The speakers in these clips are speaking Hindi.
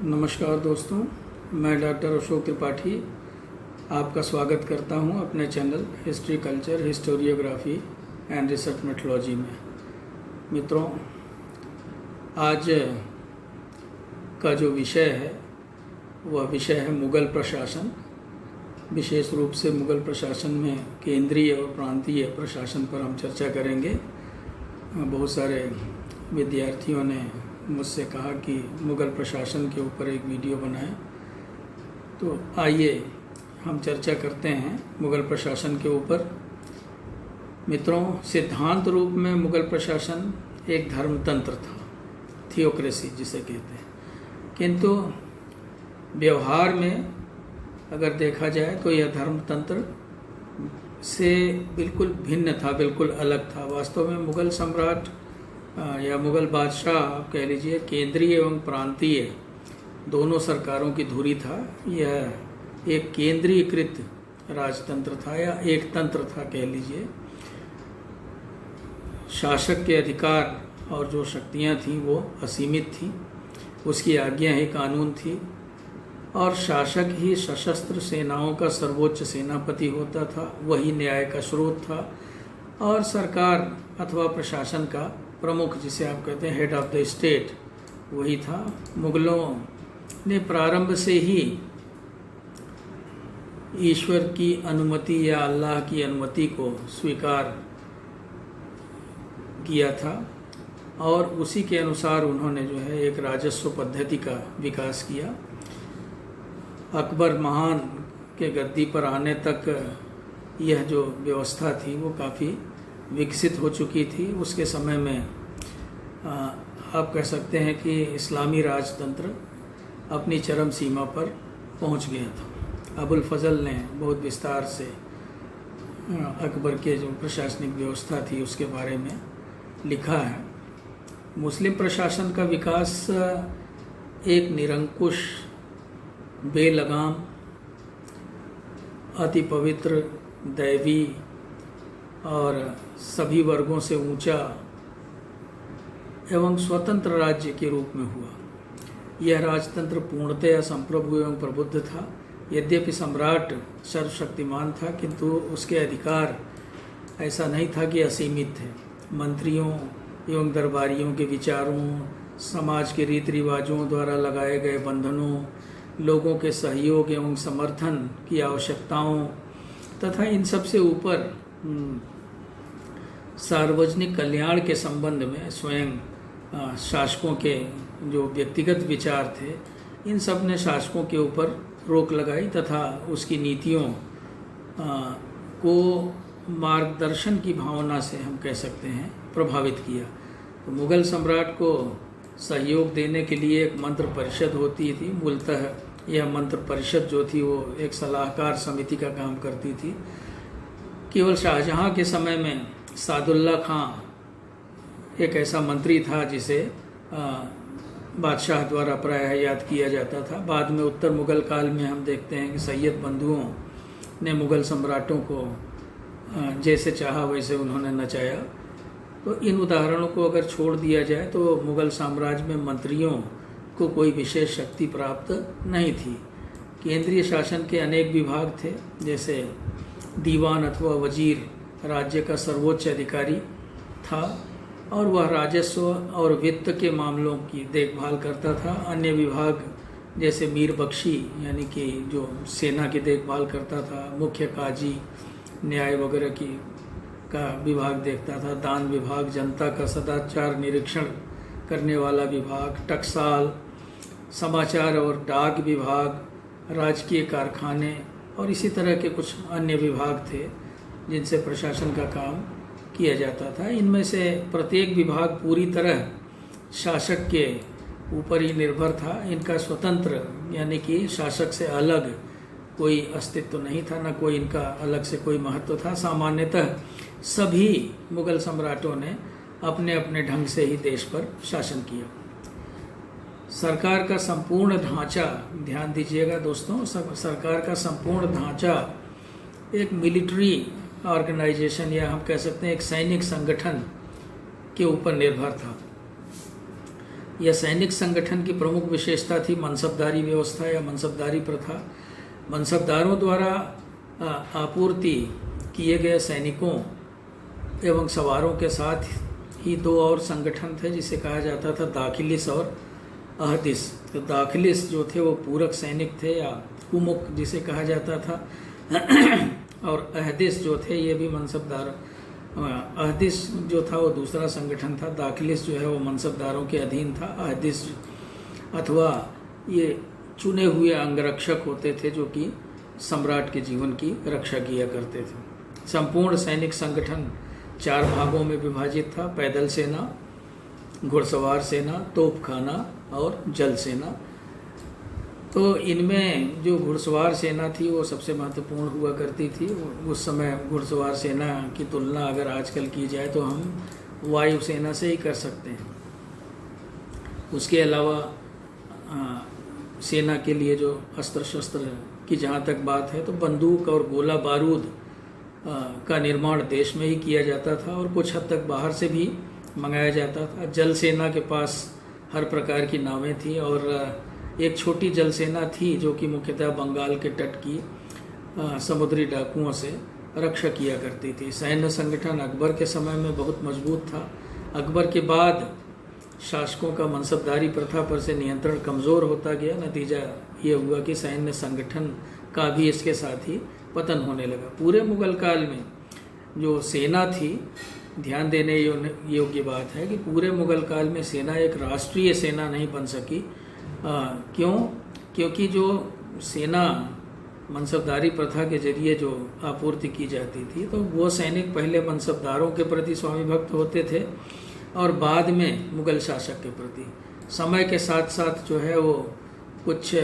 नमस्कार दोस्तों, मैं डॉक्टर अशोक त्रिपाठी आपका स्वागत करता हूं अपने channel history culture historiography and research methodology में। मित्रों, आज का जो विषय है वह विषय है मुग़ल प्रशासन। विशेष रूप से मुग़ल प्रशासन में केंद्रीय और प्रांतीय प्रशासन पर हम चर्चा करेंगे। बहुत सारे विद्यार्थियों ने मुझसे कहा कि मुग़ल प्रशासन के ऊपर एक वीडियो बनाएं, तो आइए हम चर्चा करते हैं मुग़ल प्रशासन के ऊपर। मित्रों, सिद्धांत रूप में मुग़ल प्रशासन एक धर्मतंत्र था, थियोक्रेसी जिसे कहते हैं, किंतु व्यवहार में अगर देखा जाए तो यह धर्मतंत्र से बिल्कुल भिन्न था, बिल्कुल अलग था। वास्तव में मुग़ल सम्राट या मुग़ल बादशाह आप कह लीजिए केंद्रीय एवं प्रांतीय दोनों सरकारों की धुरी था। यह एक केंद्रीकृत राजतंत्र था या एक तंत्र था कह लीजिए। शासक के अधिकार और जो शक्तियां थीं वो असीमित थीं, उसकी आज्ञा ही कानून थी और शासक ही सशस्त्र सेनाओं का सर्वोच्च सेनापति होता था, वही न्याय का स्रोत था और सरकार अथवा प्रशासन का प्रमुख, जिसे आप कहते हैं हेड ऑफ द स्टेट, वही था। मुग़लों ने प्रारंभ से ही ईश्वर की अनुमति या अल्लाह की अनुमति को स्वीकार किया था और उसी के अनुसार उन्होंने जो है एक राजस्व पद्धति का विकास किया। अकबर महान के गद्दी पर आने तक यह जो व्यवस्था थी वो काफ़ी विकसित हो चुकी थी। उसके समय में आप कह सकते हैं कि इस्लामी राजतंत्र अपनी चरम सीमा पर पहुंच गया था। अबुल फजल ने बहुत विस्तार से अकबर के जो प्रशासनिक व्यवस्था थी उसके बारे में लिखा है। मुस्लिम प्रशासन का विकास एक निरंकुश, बेलगाम, अति पवित्र, दैवी और सभी वर्गों से ऊंचा एवं स्वतंत्र राज्य के रूप में हुआ। यह राजतंत्र पूर्णतया संप्रभु एवं प्रबुद्ध था। यद्यपि सम्राट सर्वशक्तिमान था, किंतु उसके अधिकार ऐसा नहीं था कि असीमित थे। मंत्रियों एवं दरबारियों के विचारों, समाज के रीति रिवाजों द्वारा लगाए गए बंधनों, लोगों के सहयोग एवं समर्थन की आवश्यकताओं तथा इन सब से ऊपर सार्वजनिक कल्याण के संबंध में स्वयं शासकों के जो व्यक्तिगत विचार थे, इन सब ने शासकों के ऊपर रोक लगाई तथा उसकी नीतियों को मार्गदर्शन की भावना से हम कह सकते हैं प्रभावित किया। तो मुग़ल सम्राट को सहयोग देने के लिए एक मंत्र परिषद होती थी। मूलतः यह मंत्र परिषद जो थी वो एक सलाहकार समिति का काम करती थी। केवल शाहजहाँ के समय में सादुल्ला खां एक ऐसा मंत्री था जिसे बादशाह द्वारा प्रायः याद किया जाता था। बाद में उत्तर मुग़ल काल में हम देखते हैं कि सैयद बंधुओं ने मुग़ल सम्राटों को जैसे चाहा वैसे उन्होंने नचाया। तो इन उदाहरणों को अगर छोड़ दिया जाए तो मुग़ल साम्राज्य में मंत्रियों को कोई विशेष शक्ति प्राप्त नहीं थी। केंद्रीय शासन के अनेक विभाग थे, जैसे दीवान अथवा वजीर राज्य का सर्वोच्च अधिकारी था और वह राजस्व और वित्त के मामलों की देखभाल करता था। अन्य विभाग जैसे मीर बख्शी यानी कि जो सेना की देखभाल करता था, मुख्य काजी न्याय वगैरह की का विभाग देखता था, दान विभाग जनता का सदाचार निरीक्षण करने वाला विभाग, टकसाल, समाचार और डाक विभाग, राजकीय कारखाने और इसी तरह के कुछ अन्य विभाग थे जिनसे प्रशासन का काम किया जाता था। इनमें से प्रत्येक विभाग पूरी तरह शासक के ऊपर ही निर्भर था। इनका स्वतंत्र यानी कि शासक से अलग कोई अस्तित्व नहीं था, न कोई इनका अलग से कोई महत्व था। सामान्यतः सभी मुग़ल सम्राटों ने अपने अपने ढंग से ही देश पर शासन किया। सरकार का संपूर्ण ढांचा, ध्यान दीजिएगा दोस्तों, सरकार का संपूर्ण ढांचा एक मिलिट्री ऑर्गेनाइजेशन या हम कह सकते हैं एक सैनिक संगठन के ऊपर निर्भर था। यह सैनिक संगठन की प्रमुख विशेषता थी मनसबदारी व्यवस्था या मनसबदारी प्रथा। मनसबदारों द्वारा आपूर्ति किए गए सैनिकों एवं सवारों के साथ ही दो और संगठन थे जिसे कहा जाता था दाखिलिस और अहदिस। तो दाखिलिस जो थे वो पूरक सैनिक थे या कुमुक जिसे कहा जाता था, और अहदिस जो थे ये भी मनसबदार। अहदिस जो था वो दूसरा संगठन था, दाखिलिस जो है वो मनसबदारों के अधीन था। अहदिस अथवा ये चुने हुए अंगरक्षक होते थे जो कि सम्राट के जीवन की रक्षा किया करते थे। संपूर्ण सैनिक संगठन 4 भागों में विभाजित था: पैदल सेना, घुड़सवार सेना, तोपखाना और जल सेना। तो इनमें जो घुड़सवार सेना थी वो सबसे महत्वपूर्ण हुआ करती थी। उस समय घुड़सवार सेना की तुलना अगर आजकल की जाए तो हम वायुसेना से ही कर सकते हैं। उसके अलावा सेना के लिए जो अस्त्र शस्त्र की जहाँ तक बात है तो बंदूक और गोला बारूद का निर्माण देश में ही किया जाता था और कुछ हद तक बाहर से भी मंगाया जाता था। जल सेना के पास हर प्रकार की नावें थी और एक छोटी जल सेना थी जो कि मुख्यतः बंगाल के तट की समुद्री डाकुओं से रक्षा किया करती थी। सैन्य संगठन अकबर के समय में बहुत मजबूत था। अकबर के बाद शासकों का मनसबदारी प्रथा पर से नियंत्रण कमज़ोर होता गया। नतीजा ये हुआ कि सैन्य संगठन का भी इसके साथ ही पतन होने लगा। पूरे मुगल काल में जो सेना थी, ध्यान देने योग्य बात है कि पूरे मुगल काल में सेना एक राष्ट्रीय सेना नहीं बन सकी। क्यों? क्योंकि जो सेना मनसबदारी प्रथा के जरिए जो आपूर्ति की जाती थी तो वो सैनिक पहले मनसबदारों के प्रति स्वामी भक्त होते थे और बाद में मुगल शासक के प्रति। समय के साथ साथ जो है वो कुछ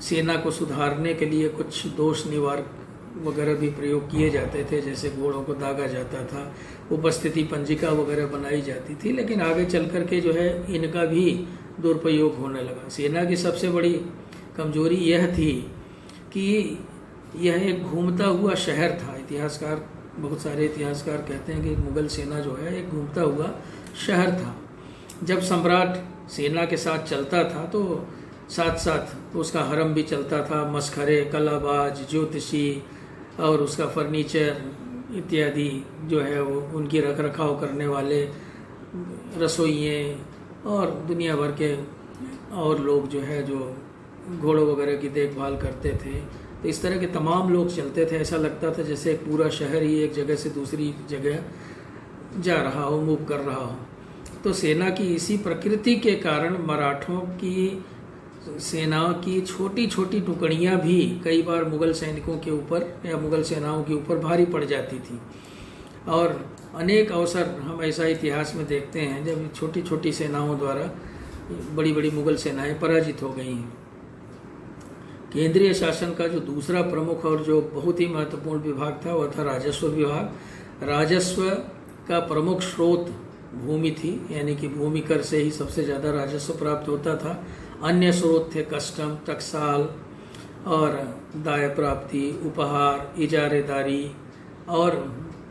सेना को सुधारने के लिए कुछ दोष निवारक वगैरह भी प्रयोग किए जाते थे, जैसे घोड़ों को दागा जाता था, उपस्थिति पंजिका वगैरह बनाई जाती थी। लेकिन आगे चल कर के जो है इनका भी दुरुपयोग होने लगा। सेना की सबसे बड़ी कमजोरी यह थी कि यह एक घूमता हुआ शहर था। इतिहासकार, बहुत सारे इतिहासकार कहते हैं कि मुगल सेना जो है एक घूमता हुआ शहर था। जब सम्राट सेना के साथ चलता था तो साथ साथ उसका हरम भी चलता था, मस्खरे, कलाबाज, ज्योतिषी और उसका फर्नीचर इत्यादि जो है वो उनकी रख रखाव करने वाले रसोइये और दुनिया भर के और लोग जो है जो घोड़ों वगैरह की देखभाल करते थे। तो इस तरह के तमाम लोग चलते थे। ऐसा लगता था जैसे पूरा शहर ही एक जगह से दूसरी जगह जा रहा हो, मूव कर रहा हो। तो सेना की इसी प्रकृति के कारण मराठों की सेना की छोटी छोटी टुकड़ियां भी कई बार मुगल सैनिकों के ऊपर या मुगल सेनाओं के ऊपर भारी पड़ जाती थी। और अनेक अवसर हम ऐसा इतिहास में देखते हैं जब छोटी छोटी सेनाओं द्वारा बड़ी बड़ी मुगल सेनाएं पराजित हो गई हैं। केंद्रीय शासन का जो दूसरा प्रमुख और जो बहुत ही महत्वपूर्ण विभाग था वह था राजस्व विभाग। राजस्व का प्रमुख स्रोत भूमि थी, यानी कि भूमि कर से ही सबसे ज़्यादा राजस्व प्राप्त होता था। अन्य स्रोत थे कस्टम, टकसाल और दाय प्राप्ति, उपहार, इजारेदारी और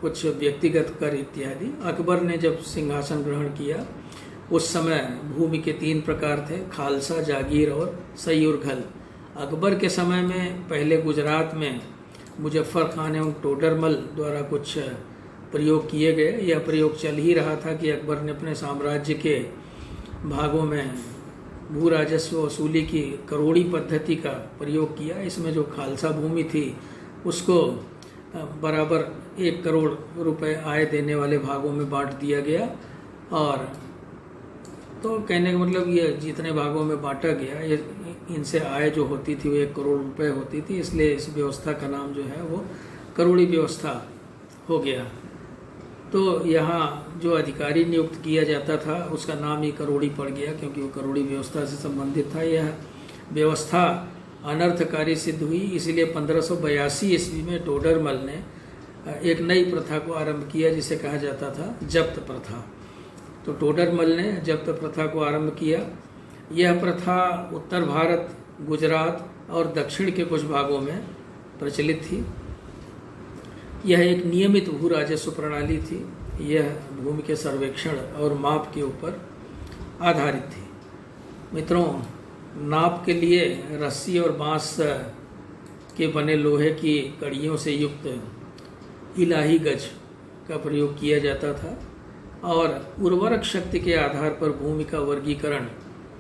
कुछ व्यक्तिगत कर इत्यादि। अकबर ने जब सिंहासन ग्रहण किया उस समय भूमि के 3 प्रकार थे: खालसा, जागीर और सयूरघल। अकबर के समय में पहले गुजरात में मुजफ्फर खान एवं टोडरमल द्वारा कुछ प्रयोग किए गए। यह प्रयोग चल ही रहा था कि अकबर ने अपने साम्राज्य के भागों में भू राजस्व वसूली की करोड़ी पद्धति का प्रयोग किया। इसमें जो खालसा भूमि थी उसको बराबर 1 करोड़ रुपए आय देने वाले भागों में बांट दिया गया। और तो कहने का मतलब ये जितने भागों में बांटा गया ये इनसे आय जो होती थी वो 1 करोड़ रुपए होती थी, इसलिए इस व्यवस्था का नाम जो है वो करोड़ी व्यवस्था हो गया। तो यहाँ जो अधिकारी नियुक्त किया जाता था उसका नाम ही करोड़ी पड़ गया क्योंकि वो करोड़ी व्यवस्था से संबंधित था। यह व्यवस्था अनर्थकारी सिद्ध हुई, इसलिए 1582 ईस्वी में टोडरमल ने एक नई प्रथा को आरंभ किया जिसे कहा जाता था जब्त प्रथा। तो टोडरमल ने जब्त प्रथा को आरंभ किया। यह प्रथा उत्तर भारत, गुजरात और दक्षिण के कुछ भागों में प्रचलित थी। यह एक नियमित भू राजस्व प्रणाली थी। यह भूमि के सर्वेक्षण और माप के ऊपर आधारित थी। मित्रों, नाप के लिए रस्सी और बांस के बने लोहे की कड़ियों से युक्त इलाही गज का प्रयोग किया जाता था और उर्वरक शक्ति के आधार पर भूमि का वर्गीकरण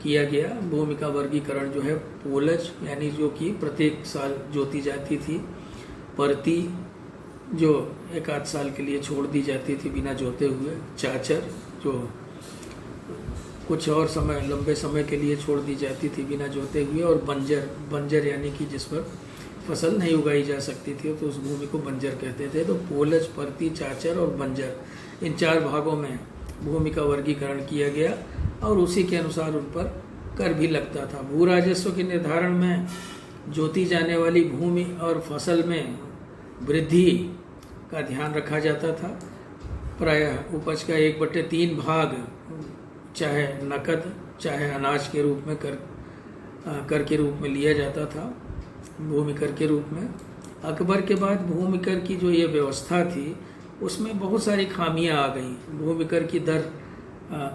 किया गया। भूमि का वर्गीकरण जो है पोलज यानी जो कि प्रत्येक साल जोती जाती थी, परती जो एक आध साल के लिए छोड़ दी जाती थी बिना जोते हुए, चाचर जो कुछ और समय लंबे समय के लिए छोड़ दी जाती थी बिना जोते हुए, और बंजर यानी कि जिस पर फसल नहीं उगाई जा सकती थी तो उस भूमि को बंजर कहते थे। तो पोलज, परती, चाचर और बंजर, इन 4 भागों में भूमि का वर्गीकरण किया गया और उसी के अनुसार उन पर कर भी लगता था। भू राजस्व के निर्धारण में जोती जाने वाली भूमि और फसल में वृद्धि का ध्यान रखा जाता था। प्रायः उपज का 1/3 भाग चाहे नकद चाहे अनाज के रूप में कर के रूप में लिया जाता था, भूमि कर के रूप में। अकबर के बाद भूमि कर की जो ये व्यवस्था थी उसमें बहुत सारी खामियां आ गई। भूमि कर की दर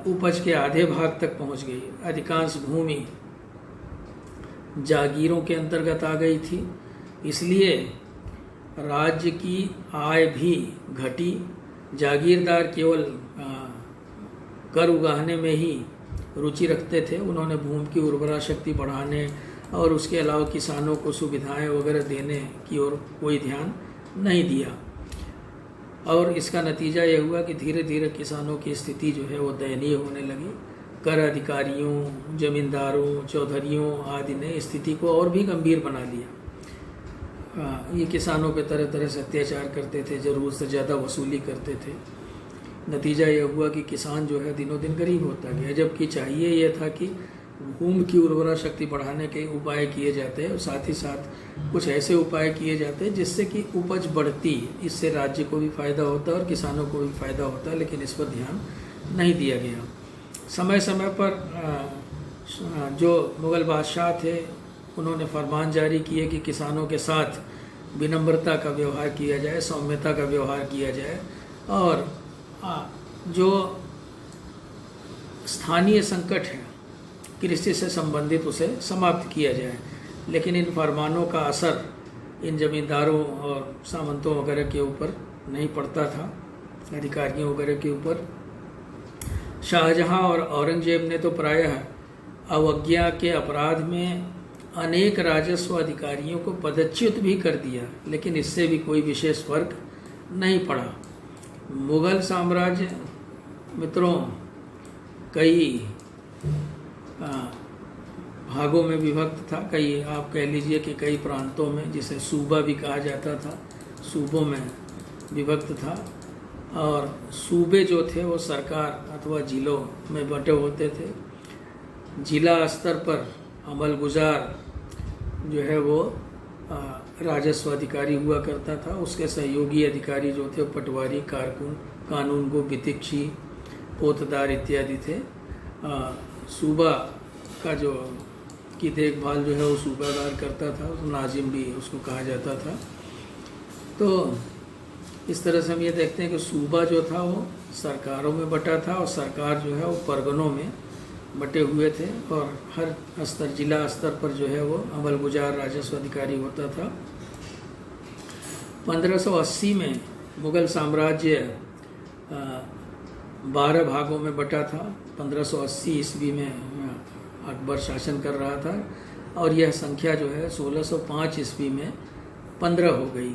उपज के आधे भाग तक पहुंच गई। अधिकांश भूमि जागीरों के अंतर्गत आ गई थी, इसलिए राज्य की आय भी घटी। जागीरदार केवल कर उगाने में ही रुचि रखते थे। उन्होंने भूमि की उर्वरा शक्ति बढ़ाने और उसके अलावा किसानों को सुविधाएं वगैरह देने की ओर कोई ध्यान नहीं दिया और इसका नतीजा यह हुआ कि धीरे धीरे किसानों की स्थिति जो है वो दयनीय होने लगी। कर अधिकारियों, जमींदारों, चौधरियों आदि ने स्थिति को और भी गंभीर बना लिया। ये किसानों पे तरह तरह से अत्याचार करते थे, ज़रूरत से ज़्यादा वसूली करते थे। नतीजा यह हुआ कि किसान जो है दिनों दिन गरीब होता गया, जबकि चाहिए यह था कि भूमि की उर्वरा शक्ति बढ़ाने के उपाय किए जाते हैं और साथ ही साथ कुछ ऐसे उपाय किए जाते हैं जिससे कि उपज बढ़ती, इससे राज्य को भी फायदा होता है और किसानों को भी फायदा होता है, लेकिन इस पर ध्यान नहीं दिया गया। समय समय पर जो मुग़ल बादशाह थे उन्होंने फरमान जारी किए कि किसानों के साथ विनम्रता का व्यवहार किया जाए, सौम्यता का व्यवहार किया जाए और जो स्थानीय संकट है कृषि से संबंधित उसे समाप्त किया जाए। लेकिन इन फरमानों का असर इन जमींदारों और सामंतों वगैरह के ऊपर नहीं पड़ता था, अधिकारियों वगैरह के ऊपर। शाहजहां और औरंगजेब ने तो प्रायः अवज्ञा के अपराध में अनेक राजस्व अधिकारियों को पदच्युत भी कर दिया, लेकिन इससे भी कोई विशेष फर्क नहीं पड़ा। मुग़ल साम्राज्य मित्रों कई भागों में विभक्त था। कई आप कह लीजिए कि कई प्रांतों में, जिसे सूबा भी कहा जाता था, सूबों में विभक्त था और सूबे जो थे वो सरकार अथवा जिलों में बंटे होते थे। जिला स्तर पर अमलगुजार जो है वो राजस्व अधिकारी हुआ करता था। उसके सहयोगी अधिकारी जो थे पटवारी, कारकुन, कानूनगो, वितिक्षी, पोतदार इत्यादि थे। सूबा का जो की देखभाल जो है वो सूबादार करता था, नाजिम भी उसको कहा जाता था। तो इस तरह से हम ये देखते हैं कि सूबा जो था वो सरकारों में बटा था और सरकार जो है वो परगनों में बटे हुए थे और हर स्तर, जिला स्तर पर जो है वो अमलगुजार राजस्व अधिकारी होता था। 1580 में मुग़ल साम्राज्य 12 भागों में बटा था। 1580 ईस्वी में अकबर शासन कर रहा था और यह संख्या जो है 1605 ईस्वी में 15 हो गई,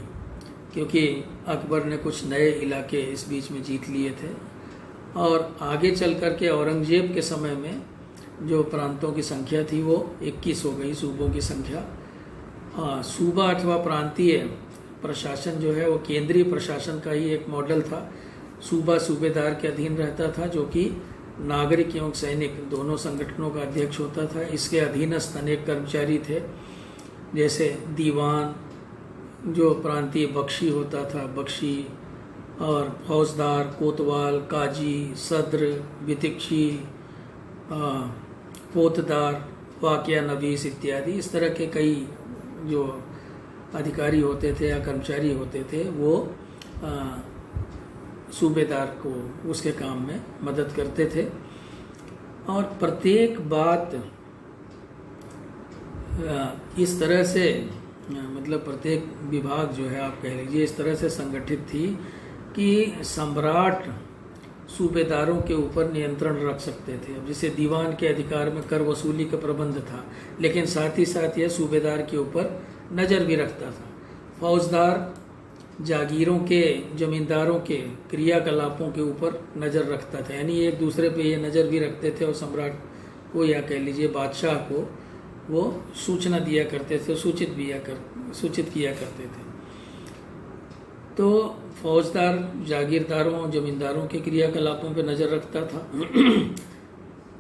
क्योंकि अकबर ने कुछ नए इलाके इस बीच में जीत लिए थे। और आगे चल कर के औरंगजेब के समय में जो प्रांतों की संख्या थी वो 21 हो गई, सूबों की संख्या। सूबा अथवा प्रांतीय प्रशासन जो है वो केंद्रीय प्रशासन का ही एक मॉडल था। सूबा सूबेदार के अधीन रहता था, जो कि नागरिक एवं सैनिक दोनों संगठनों का अध्यक्ष होता था। इसके अधीनस्थ अनेक कर्मचारी थे, जैसे दीवान जो प्रांतीय बख्शी होता था, बख्शी, और फौजदार, कोतवाल, काजी, सद्र, वितिक्षी, पोतदार, वाक़िया नवीस इत्यादि। इस तरह के कई जो अधिकारी होते थे या कर्मचारी होते थे वो सूबेदार को उसके काम में मदद करते थे। और प्रत्येक बात इस तरह से मतलब प्रत्येक विभाग जो है आप कह लीजिए इस तरह से संगठित थी कि सम्राट सूबेदारों के ऊपर नियंत्रण रख सकते थे। अब जैसे दीवान के अधिकार में कर वसूली का प्रबंध था, लेकिन साथ ही साथ यह सूबेदार के ऊपर नज़र भी रखता था। फौजदार जागीरों के, जमींदारों के क्रियाकलापों के ऊपर नज़र रखता था, यानी एक दूसरे पे ये नज़र भी रखते थे और सम्राट को या कह लीजिए बादशाह को वो सूचना दिया करते थे, सूचित किया करते थे। तो फौजदार जागीरदारों, जमींदारों के क्रियाकलापों पे नज़र रखता था।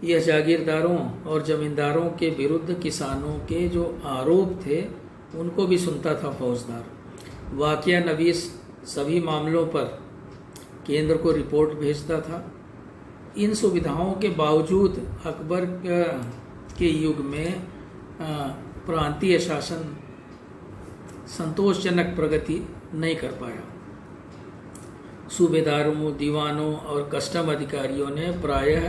यह जागीरदारों और जमींदारों के विरुद्ध किसानों के जो आरोप थे उनको भी सुनता था फौजदार। वाक़या नवीस सभी मामलों पर केंद्र को रिपोर्ट भेजता था। इन सुविधाओं के बावजूद अकबर के युग में प्रांतीय शासन संतोषजनक प्रगति नहीं कर पाया। सूबेदारों, दीवानों और कस्टम अधिकारियों ने प्रायः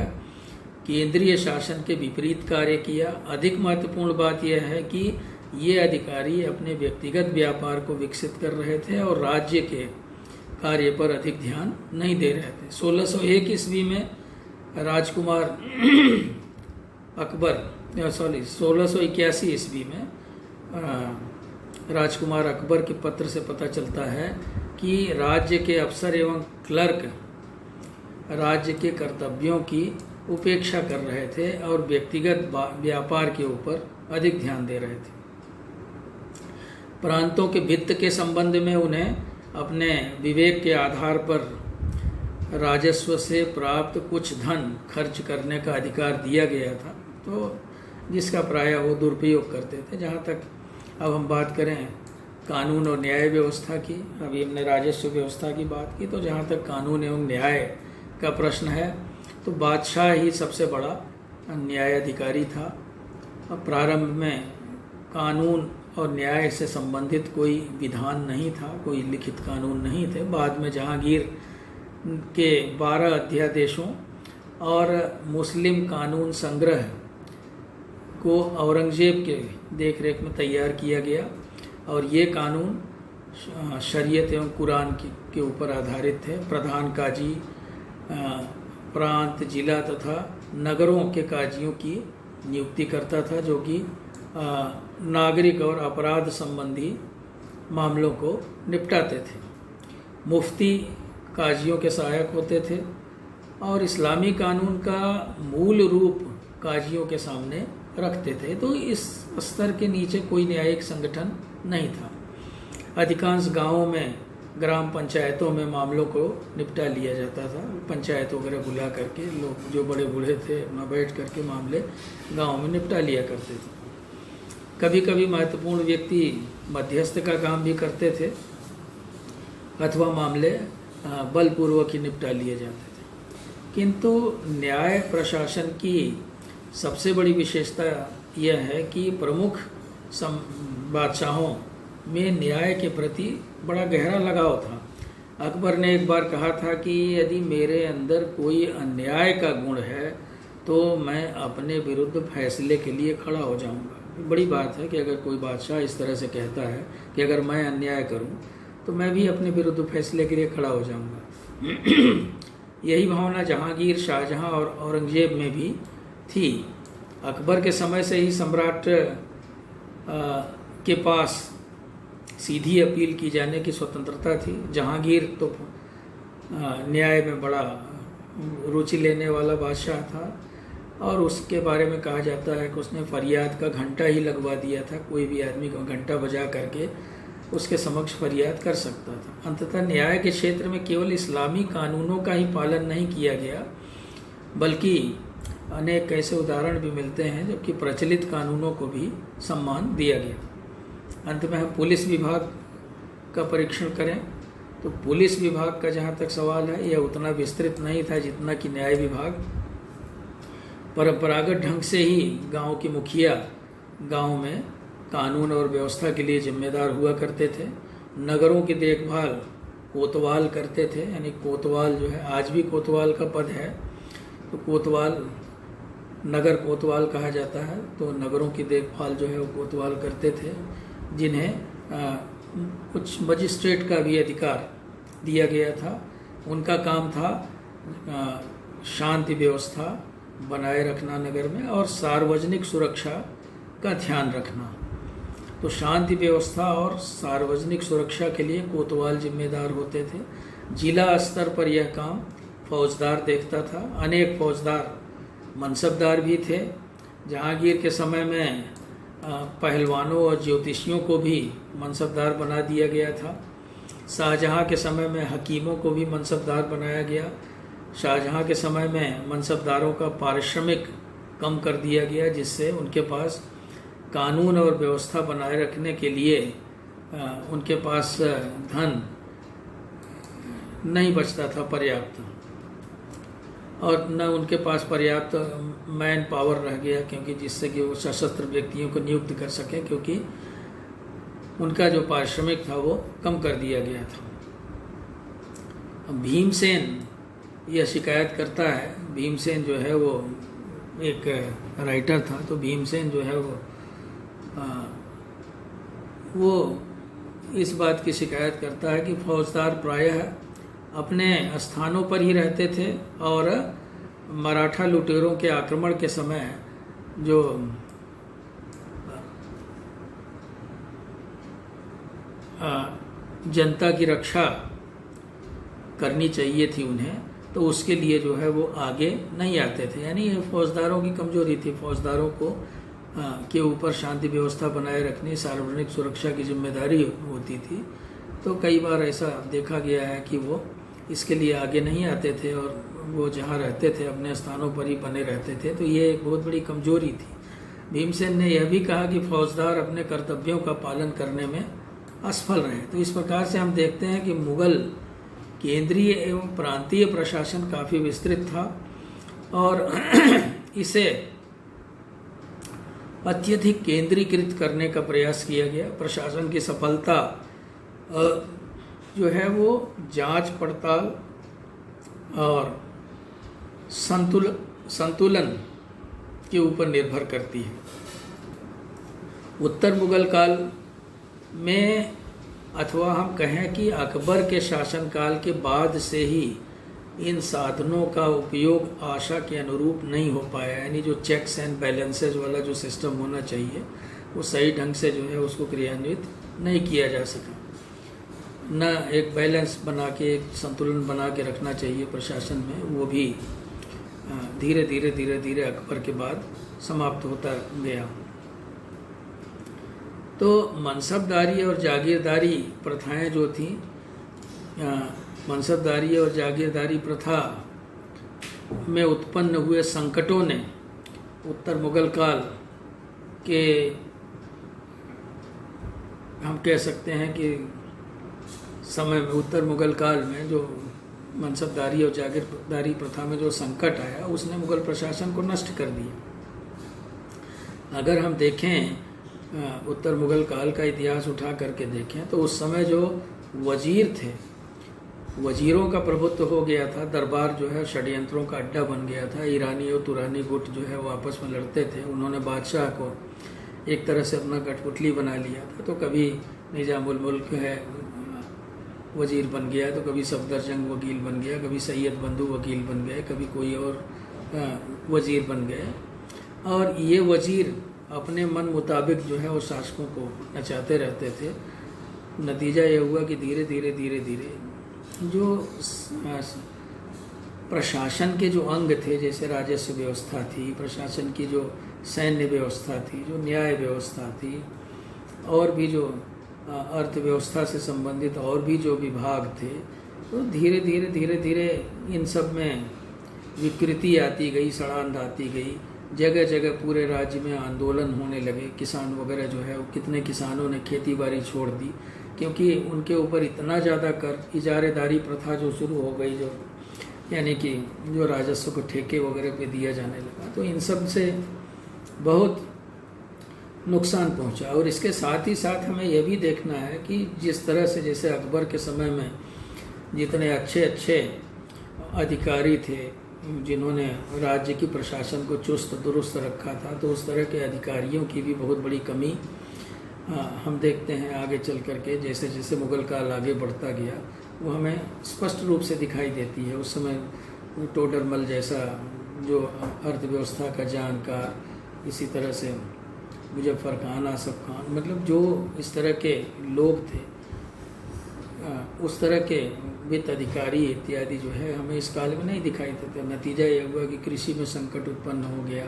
केंद्रीय शासन के विपरीत कार्य किया। अधिक महत्वपूर्ण बात यह है कि ये अधिकारी अपने व्यक्तिगत व्यापार को विकसित कर रहे थे और राज्य के कार्य पर अधिक ध्यान नहीं दे रहे थे। 1601 ईस्वी में राजकुमार अकबर 1681 ईस्वी में राजकुमार अकबर के पत्र से पता चलता है कि राज्य के अफसर एवं क्लर्क राज्य के कर्तव्यों की उपेक्षा कर रहे थे और व्यक्तिगत व्यापार के ऊपर अधिक ध्यान दे रहे थे। प्रांतों के वित्त के संबंध में उन्हें अपने विवेक के आधार पर राजस्व से प्राप्त कुछ धन खर्च करने का अधिकार दिया गया था, तो जिसका प्रायः वो दुरुपयोग करते थे। जहाँ तक अब हम बात करें कानून और न्याय व्यवस्था की, अभी हमने राजस्व व्यवस्था की बात की, तो जहाँ तक कानून एवं न्याय का प्रश्न है तो बादशाह ही सबसे बड़ा न्यायाधिकारी था। अब प्रारंभ में कानून और न्याय से संबंधित कोई विधान नहीं था, कोई लिखित कानून नहीं थे। बाद में जहांगीर के 12 अध्यादेशों और मुस्लिम कानून संग्रह को औरंगजेब के देखरेख में तैयार किया गया और ये कानून शरीयत एवं कुरान के ऊपर आधारित थे। प्रधान काजी प्रांत, जिला तथा नगरों के काजियों की नियुक्ति करता था, जो कि नागरिक और अपराध संबंधी मामलों को निपटाते थे। मुफ्ती काजियों के सहायक होते थे और इस्लामी कानून का मूल रूप काजियों के सामने रखते थे। तो इस स्तर के नीचे कोई न्यायिक संगठन नहीं था। अधिकांश गांवों में, ग्राम पंचायतों में मामलों को निपटा लिया जाता था। पंचायत वगैरह बुला करके लोग जो बड़े बूढ़े थे अपना बैठ करके मामले गांव में निपटा लिया करते थे। कभी कभी महत्वपूर्ण व्यक्ति मध्यस्थ का काम भी करते थे अथवा मामले बलपूर्वक ही निपटा लिए जाते थे। किंतु न्याय प्रशासन की सबसे बड़ी विशेषता यह है कि प्रमुख बादशाहों में न्याय के प्रति बड़ा गहरा लगाव था। अकबर ने एक बार कहा था कि यदि मेरे अंदर कोई अन्याय का गुण है तो मैं अपने विरुद्ध फैसले के लिए खड़ा हो जाऊंगा। बड़ी बात है कि अगर कोई बादशाह इस तरह से कहता है कि अगर मैं अन्याय करूं तो मैं भी अपने विरुद्ध फैसले के लिए खड़ा हो जाऊंगा। यही भावना जहांगीर, शाहजहां और औरंगजेब में भी थी। अकबर के समय से ही सम्राट के पास सीधी अपील की जाने की स्वतंत्रता थी। जहांगीर तो न्याय में बड़ा रुचि लेने वाला बादशाह था और उसके बारे में कहा जाता है कि उसने फरियाद का घंटा ही लगवा दिया था। कोई भी आदमी को घंटा बजा करके उसके समक्ष फरियाद कर सकता था। अंततः न्याय के क्षेत्र में केवल इस्लामी कानूनों का ही पालन नहीं किया गया, बल्कि अनेक ऐसे उदाहरण भी मिलते हैं जबकि प्रचलित कानूनों को भी सम्मान दिया गया। अंत में हम पुलिस विभाग का परीक्षण करें तो पुलिस विभाग का जहाँ तक सवाल है यह उतना विस्तृत नहीं था जितना कि न्याय विभाग। परंपरागत ढंग से ही गांव के मुखिया गांव में कानून और व्यवस्था के लिए जिम्मेदार हुआ करते थे। नगरों की देखभाल कोतवाल करते थे, यानी कोतवाल जो है, आज भी कोतवाल का पद है, तो कोतवाल नगर कोतवाल कहा जाता है। तो नगरों की देखभाल जो है वो कोतवाल करते थे, जिन्हें कुछ मजिस्ट्रेट का भी अधिकार दिया गया था। उनका काम था शांति व्यवस्था बनाए रखना नगर में और सार्वजनिक सुरक्षा का ध्यान रखना। तो शांति व्यवस्था और सार्वजनिक सुरक्षा के लिए कोतवाल जिम्मेदार होते थे। जिला स्तर पर यह काम फौजदार देखता था। अनेक फौजदार मनसबदार भी थे। जहांगीर के समय में पहलवानों और ज्योतिषियों को भी मनसबदार बना दिया गया था। शाहजहां के समय में हकीमों को भी मनसबदार बनाया गया। शाहजहां के समय में मनसबदारों का पारिश्रमिक कम कर दिया गया, जिससे उनके पास कानून और व्यवस्था बनाए रखने के लिए उनके पास धन नहीं बचता था पर्याप्त, और न उनके पास पर्याप्त मैन पावर रह गया, क्योंकि जिससे कि वो सशस्त्र व्यक्तियों को नियुक्त कर सकें, क्योंकि उनका जो पारिश्रमिक था वो कम कर दिया गया था। भीमसेन यह शिकायत करता है। भीमसेन जो है वो एक राइटर था। तो भीमसेन जो है वो इस बात की शिकायत करता है कि फौजदार प्रायः अपने स्थानों पर ही रहते थे और मराठा लुटेरों के आक्रमण के समय जो जनता की रक्षा करनी चाहिए थी उन्हें, तो उसके लिए जो है वो आगे नहीं आते थे। यानी ये फौजदारों की कमजोरी थी। फौजदारों को के ऊपर शांति व्यवस्था बनाए रखनी, सार्वजनिक सुरक्षा की जिम्मेदारी होती थी। तो कई बार ऐसा देखा गया है कि वो इसके लिए आगे नहीं आते थे और वो जहाँ रहते थे अपने स्थानों पर ही बने रहते थे। तो ये एक बहुत बड़ी कमजोरी थी। भीमसेन ने यह भी कहा कि फौजदार अपने कर्तव्यों का पालन करने में असफल रहे। तो इस प्रकार से हम देखते हैं कि मुगल केंद्रीय एवं प्रांतीय प्रशासन काफ़ी विस्तृत था और इसे अत्यधिक केंद्रीकृत करने का प्रयास किया गया। प्रशासन की सफलता जो है वो जांच पड़ताल और संतुलन के ऊपर निर्भर करती है। उत्तर मुगल काल में, अथवा हम कहें कि अकबर के शासनकाल के बाद से ही इन साधनों का उपयोग आशा के अनुरूप नहीं हो पाया। यानी जो चेक्स एंड बैलेंसेज वाला जो सिस्टम होना चाहिए वो सही ढंग से जो है उसको क्रियान्वित नहीं किया जा सका। न एक बैलेंस बना के, एक संतुलन बना के रखना चाहिए प्रशासन में, वो भी धीरे धीरे अकबर के बाद समाप्त होता गया। तो मनसबदारी और जागीरदारी प्रथाएं जो थीं, मनसबदारी और जागीरदारी प्रथा में उत्पन्न हुए संकटों ने उत्तर मुगल काल के, हम कह सकते हैं कि समय में, उत्तर मुगल काल में जो मनसबदारी और जागीरदारी प्रथा में जो संकट आया उसने मुगल प्रशासन को नष्ट कर दिया। अगर हम देखें उत्तर मुगल काल का इतिहास उठा करके देखें तो उस समय जो वजीर थे, वजीरों का प्रभुत्व हो गया था। दरबार जो है षड्यंत्रों का अड्डा बन गया था। ईरानी और तुरानी गुट जो है वो आपस में लड़ते थे। उन्होंने बादशाह को एक तरह से अपना कठपुतली बना लिया था। तो कभी निजामुल मुल्क है वजीर बन गया, तो कभी सफदरजंग वकील बन गया, कभी सैयद बंधु वकील बन गए, कभी कोई और वजीर बन गए। और ये वजीर अपने मन मुताबिक जो है वो शासकों को नचाते रहते थे। नतीजा ये हुआ कि धीरे धीरे जो प्रशासन के जो अंग थे, जैसे राजस्व व्यवस्था थी, प्रशासन की जो सैन्य व्यवस्था थी, जो न्याय व्यवस्था थी, और भी जो अर्थव्यवस्था से संबंधित और भी जो विभाग थे, तो धीरे धीरे इन सब में विकृति आती गई, सड़ांध आती गई। जगह जगह पूरे राज्य में आंदोलन होने लगे। किसान वगैरह जो है वो, कितने किसानों ने खेती बाड़ी छोड़ दी, क्योंकि उनके ऊपर इतना ज़्यादा कर, इजारेदारी प्रथा जो शुरू हो गई, जो यानी कि जो राजस्व को ठेके वगैरह पे दिया जाने लगा। तो इन सब से बहुत नुकसान पहुंचा। और इसके साथ ही साथ हमें यह भी देखना है कि जिस तरह से, जैसे अकबर के समय में जितने अच्छे अच्छे अधिकारी थे, जिन्होंने राज्य की प्रशासन को चुस्त दुरुस्त रखा था, तो उस तरह के अधिकारियों की भी बहुत बड़ी कमी हम देखते हैं आगे चल करके। जैसे जैसे मुग़ल काल आगे बढ़ता गया वो हमें स्पष्ट रूप से दिखाई देती है। उस समय टोडरमल जैसा जो अर्थव्यवस्था का जानकार, इसी तरह से मुजफ्फर खान, आसफ खान, मतलब जो इस तरह के लोग थे, उस तरह के वित्त अधिकारी इत्यादि जो है हमें इस काल में नहीं दिखाई देते। नतीजा ये हुआ कि कृषि में संकट उत्पन्न हो गया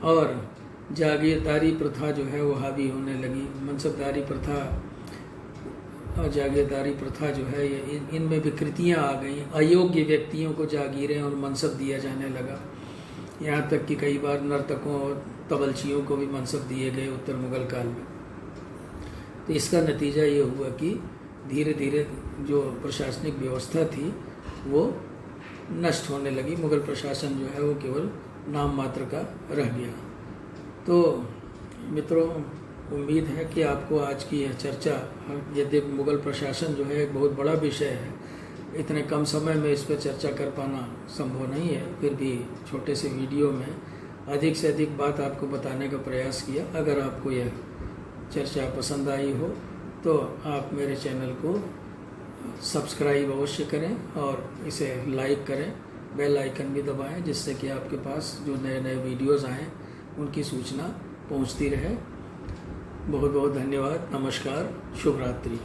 और जागीरदारी प्रथा जो है वो हावी होने लगी। मनसबदारी प्रथा और जागीरदारी प्रथा जो है ये इनमें विकृतियां आ गई। अयोग्य व्यक्तियों को जागीरें और मनसब दिया जाने लगा। यहाँ तक कि कई बार नर्तकों और तबलचियों को भी मनसब दिए गए उत्तर मुग़ल काल में। तो इसका नतीजा ये हुआ कि धीरे धीरे जो प्रशासनिक व्यवस्था थी वो नष्ट होने लगी। मुग़ल प्रशासन जो है वो केवल नाम मात्र का रह गया। तो मित्रों, उम्मीद है कि आपको आज की यह चर्चा, यदि मुग़ल प्रशासन जो है एक बहुत बड़ा विषय है, इतने कम समय में इस पर चर्चा कर पाना संभव नहीं है, फिर भी छोटे से वीडियो में अधिक से अधिक बात आपको बताने का प्रयास किया। अगर आपको यह चर्चा पसंद आई हो तो आप मेरे चैनल को सब्सक्राइब अवश्य करें और इसे लाइक करें, बेल आइकन भी दबाएं, जिससे कि आपके पास जो नए नए वीडियोज़ आएँ उनकी सूचना पहुंचती रहे। बहुत बहुत धन्यवाद। नमस्कार। शुभ रात्रि।